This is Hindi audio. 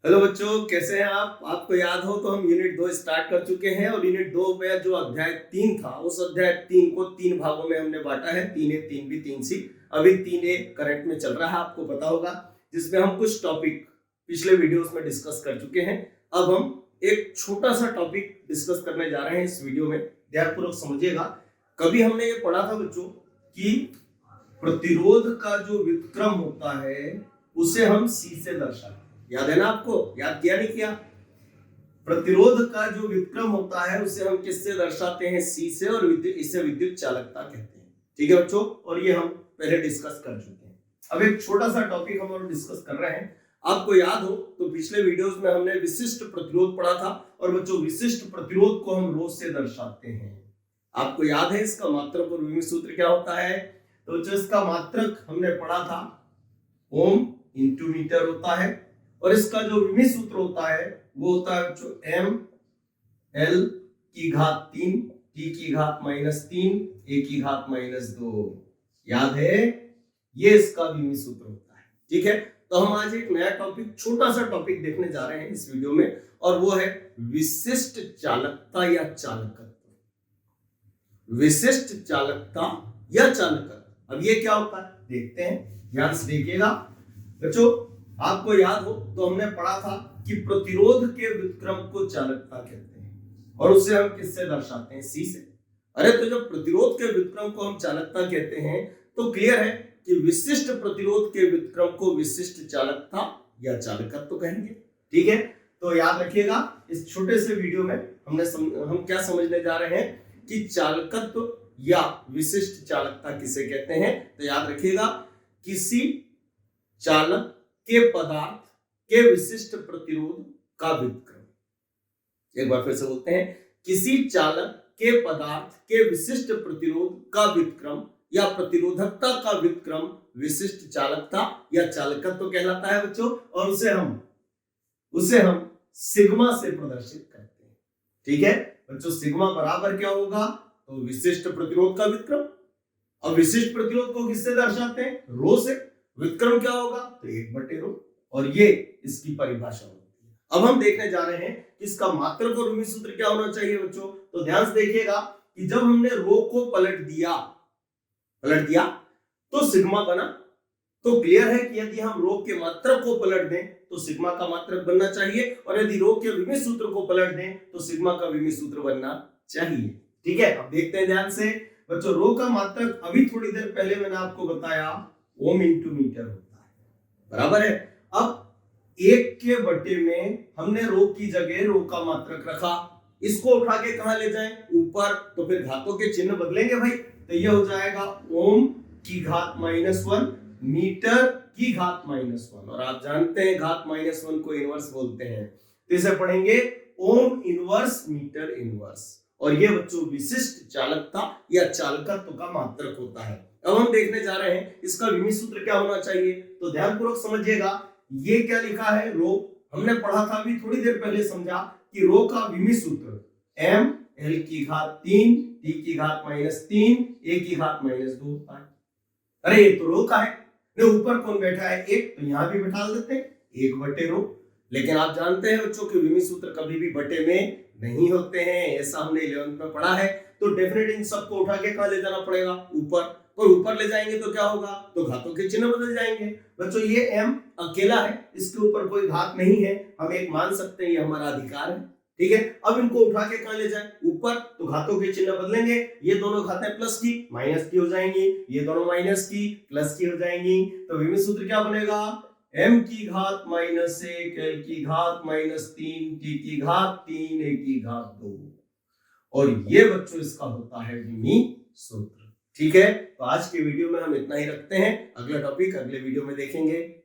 हेलो बच्चों, कैसे हैं आप? आपको याद हो तो हम यूनिट 2 स्टार्ट कर चुके हैं और यूनिट 2 में जो अध्याय 3 था उस अध्याय 3 को 3 भागों में हमने बांटा है। 3A, 3B, 3C। अभी 3A करंट में चल रहा है, आपको पता होगा, जिसमें हम कुछ टॉपिक पिछले वीडियोस में डिस्कस कर चुके हैं। अब हम एक छोटा सा टॉपिक डिस्कस करने जा रहे हैं इस वीडियो में। ध्यानपूर्वक समझिएगा। कभी हमने ये पढ़ा था बच्चों कि प्रतिरोध का जो व्युत्क्रम होता है उसे हम C से दर्शाते हैं। याद है ना आपको? याद किया नहीं किया? प्रतिरोध का जो व्युत्क्रम होता है उसे हम किससे दर्शाते हैं? C से। और इसे विद्युत चालकता कहते हैं। ठीक है बच्चों, और ये हम पहले डिस्कस कर चुके हैं। अब एक छोटा सा टॉपिक हम और डिस्कस कर रहे हैं। आपको याद हो तो पिछले वीडियोस में हमने विशिष्ट प्रतिरोध पढ़ा था और बच्चों विशिष्ट प्रतिरोध को हम रो से दर्शाते हैं। आपको याद है इसका मात्रक और विभव सूत्र क्या होता है? तो बच्चों इसका मात्रक हमने पढ़ा था, ओम इंटू मीटर होता है, और इसका जो विभव सूत्र होता है वो होता है जो m l की घात 3 t की घात -3 a की घात -2। याद है? ये इसका विभव सूत्र होता है। ठीक है, तो हम आज एक नया टॉपिक, छोटा सा टॉपिक देखने जा रहे हैं इस वीडियो में, और वो है विशिष्ट चालकता या चालकत्व। विशिष्ट चालकता या चालकत्व। अब ये क्या होता है देखते हैं, ध्यान से देखिएगा बच्चों। आपको याद हो तो हमने पढ़ा था कि प्रतिरोध के व्युत्क्रम को चालकता कहते हैं और उसे हम किससे दर्शाते हैं? C से। अरे तो जब प्रतिरोध के व्युत्क्रम को हम चालकता कहते हैं तो क्लियर है कि विशिष्ट प्रतिरोध के व्युत्क्रम को विशिष्ट चालकता या चालकत्व कहेंगे। ठीक है, तो याद रखिएगा इस छोटे से वीडियो में हम क्या समझने जा रहे हैं कि चालकत्व या विशिष्ट चालकता किसे कहते हैं। तो याद रखिएगा, किसी चालक के पदार्थ के विशिष्ट प्रतिरोध का व्युत्क्रम। एक बार फिर से बोलते हैं, किसी चालक के पदार्थ के विशिष्ट प्रतिरोध का व्युत्क्रम या प्रतिरोधकता का व्युत्क्रम विशिष्ट चालकता या चालकत्व कहलाता है बच्चों, और उसे हम सिग्मा से प्रदर्शित करते हैं। ठीक है बच्चों, सिग्मा बराबर क्या होगा? तो विशिष्ट प्रतिरोध का व्युत्क्रम। अब विशिष्ट प्रतिरोध को किससे दर्शाते हैं? रो से। व्युत्क्रम क्या होगा? तो 1/रो, और ये इसकी परिभाषा होती है। अब हम देखने जा रहे हैं कि इसका मात्रक और विभव सूत्र क्या होना चाहिए बच्चों। तो ध्यान से देखिएगा कि जब हमने रो को पलट दिया तो सिग्मा बना। तो क्लियर है कि यदि हम रो के मात्रक को पलट दें तो सिग्मा का मात्रक बनना चाहिए, और यदि रो के विभव सूत्र को पलट दें तो सिग्मा का विभव सूत्र बनना चाहिए। ठीक है, अब देखते हैं ध्यान से बच्चों। रो का मात्रक अभी थोड़ी देर पहले मैंने आपको बताया ओम इंटू मीटर होता है, बराबर है। अब 1 के बटे में हमने रो की जगह रो का मात्रक रखा, इसको उठा के कहां ले जाएं? ऊपर। तो फिर घातों के चिन्ह बदलेंगे भाई, तो ये हो जाएगा ओम की घात -1 मीटर की घात -1, और आप जानते हैं घात -1 को इनवर्स बोलते हैं, तो इसे पढ़ेंगे ओम इनवर्स मीटर इनवर्स। और ये बच्चों विशिष्ट चालकता या चालकत्व का मात्रक होता है। अब हम देखने जा रहे हैं इसका विभव सूत्र क्या होना चाहिए। तो ध्यानपूर्वक समझिएगा, ये क्या लिखा है? रो। हमने पढ़ा था अभी थोड़ी देर पहले, समझा कि रो का विभव सूत्र m l की घात 3 t की घात -3 a की घात -2 होता है। अरे ये तो रो का है, ऊपर कौन बैठा है? 1, तो यहां भी बैठा देते हैं 1/रो। लेकिन आप जानते हैं बच्चों कि विभव सूत्र कभी भी बटे में नहीं होते हैं, ऐसा हमने 11th में पढ़ा है। तो डेफिनेटली इन सबको उठा के कहां ले जाना पड़ेगा? ऊपर। और ऊपर ले जाएंगे तो क्या होगा? तो घातों के चिन्ह बदल जाएंगे। बच्चों ये m अकेला है, इसके ऊपर कोई घात नहीं है, हम एक मान सकते हैं ये हमारा अधिकार है। ठीक है, अब इनको उठा के कहां ले जाए? ऊपर। तो घातों के चिन्ह बदलेंगे, ये दोनों घातें प्लस की माइनस की हो जाएंगी, ये दोनों माइनस की प्लस की हो जाएंगी। तो विभव सूत्र क्या बनेगा? m की घात -1 l की घात -3 t की घात 3 a की घात 2, और ये बच्चों इसका होता है विभव सूत्र। ठीक है, तो आज के वीडियो में हम इतना ही रखते हैं, अगला टॉपिक अगले वीडियो में देखेंगे।